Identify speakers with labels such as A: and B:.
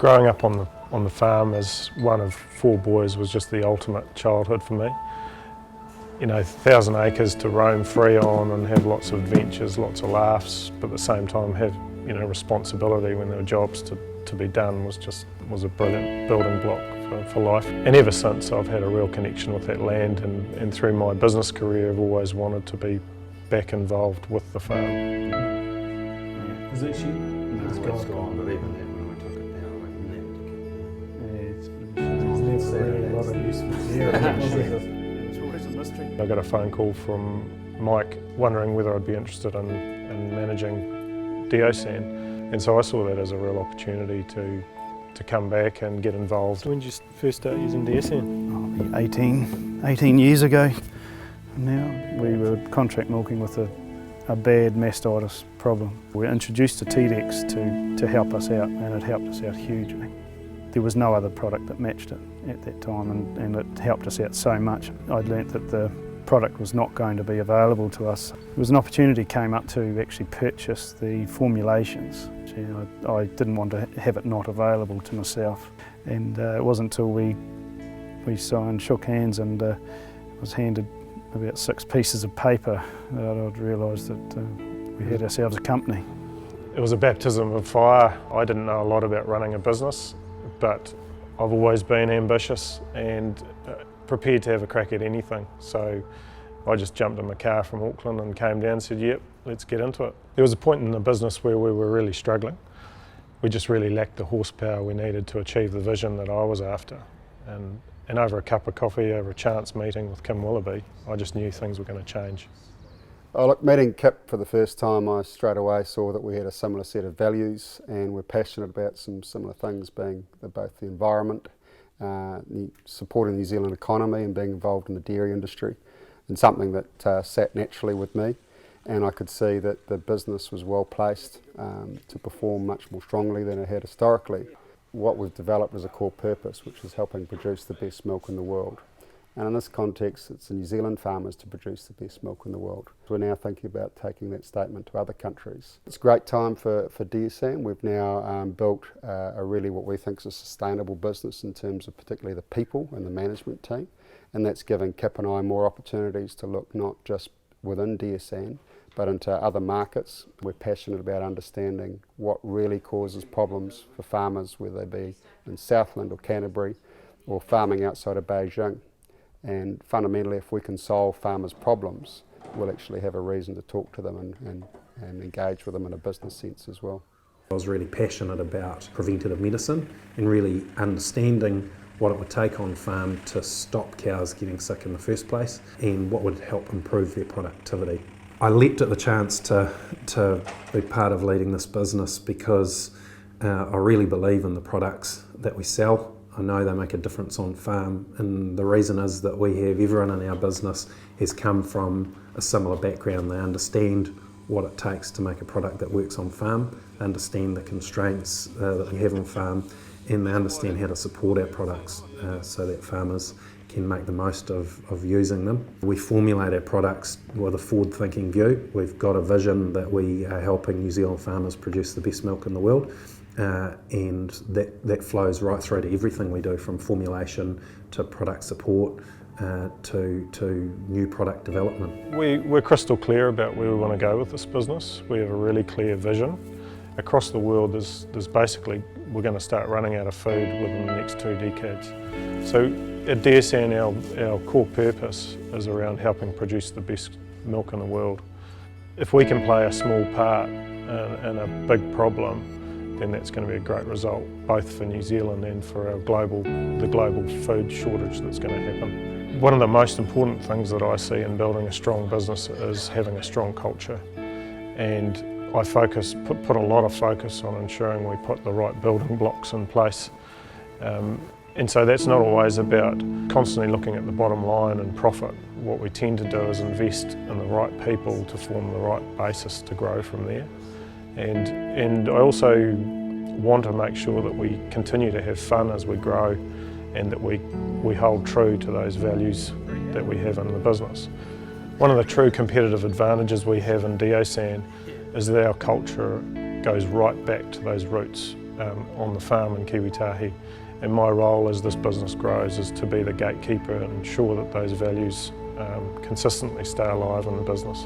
A: Growing up on the farm as one of 4 boys was just the ultimate childhood for me. You know, 1,000 acres to roam free on and have lots of adventures, lots of laughs, but at the same time have, you know, responsibility when there were jobs to be done was a brilliant building block for life. And ever since, I've had a real connection with that land, and through my business career I've always wanted to be back involved with the farm.
B: Yeah. Is it sheep?
C: No, it's gone, but even then when I took it down, I never took it.
B: There's never really a lot of use for it. It's always a mystery.
A: I got a phone call from Mike wondering whether I'd be interested in managing Deosan, and so I saw that as a real opportunity to come back and get involved. When did you first start using Deosan?
B: 18 years ago now. We were contract milking with a bad mastitis problem. We were introduced to T-Dex to help us out, and it helped us out hugely. There was no other product that matched it at that time, and it helped us out so much. I'd learnt that the product was not going to be available to us. It was an opportunity came up to actually purchase the formulations. I didn't want to have it not available to myself, and it wasn't until we signed, shook hands, and was handed about 6 pieces of paper that I'd realised that we had ourselves a company.
A: It was a baptism of fire. I didn't know a lot about running a business, but I've always been ambitious and prepared to have a crack at anything. So I just jumped in my car from Auckland and came down and said, yep, let's get into it. There was a point in the business where we were really struggling. We just really lacked the horsepower we needed to achieve the vision that I was after. And over a cup of coffee, over a chance meeting with Kim Willoughby, I just knew things were going to change.
C: Oh, look, meeting Kip for the first time, I straight away saw that we had a similar set of values, and we're passionate about some similar things, being both the environment, supporting the New Zealand economy and being involved in the dairy industry, and something that sat naturally with me. And I could see that the business was well placed to perform much more strongly than it had historically. What we've developed is a core purpose, which is helping produce the best milk in the world. And in this context, it's the New Zealand farmers to produce the best milk in the world. We're now thinking about taking that statement to other countries. It's a great time for Deosan. We've now built a really what we think is a sustainable business in terms of particularly the people and the management team. And that's giving Kip and I more opportunities to look not just within Deosan, but into other markets. We're passionate about understanding what really causes problems for farmers, whether they be in Southland or Canterbury or farming outside of Beijing. And fundamentally, if we can solve farmers' problems, we'll actually have a reason to talk to them and engage with them in a business sense as well.
D: I was really passionate about preventative medicine and really understanding what it would take on farm to stop cows getting sick in the first place and what would help improve their productivity. I leapt at the chance to be part of leading this business because I really believe in the products that we sell. I know they make a difference on farm, and the reason is that everyone in our business has come from a similar background. They understand what it takes to make a product that works on farm, they understand the constraints that we have on farm, and they understand how to support our products so that farmers can make the most of using them. We formulate our products with a forward-thinking view. We've got a vision that we are helping New Zealand farmers produce the best milk in the world. And that flows right through to everything we do, from formulation to product support to new product development.
A: We're crystal clear about where we want to go with this business. We have a really clear vision. Across the world, there's basically, we're going to start running out of food within the next 2 decades. So at Deosan, our core purpose is around helping produce the best milk in the world. If we can play a small part in a big problem, then that's going to be a great result, both for New Zealand and for the global food shortage that's going to happen. One of the most important things that I see in building a strong business is having a strong culture. And I put a lot of focus on ensuring we put the right building blocks in place. And so that's not always about constantly looking at the bottom line and profit. What we tend to do is invest in the right people to form the right basis to grow from there. And I also want to make sure that we continue to have fun as we grow, and that we hold true to those values that we have in the business. One of the true competitive advantages we have in Deosan is that our culture goes right back to those roots on the farm in Kiwitahi. And my role as this business grows is to be the gatekeeper and ensure that those values consistently stay alive in the business.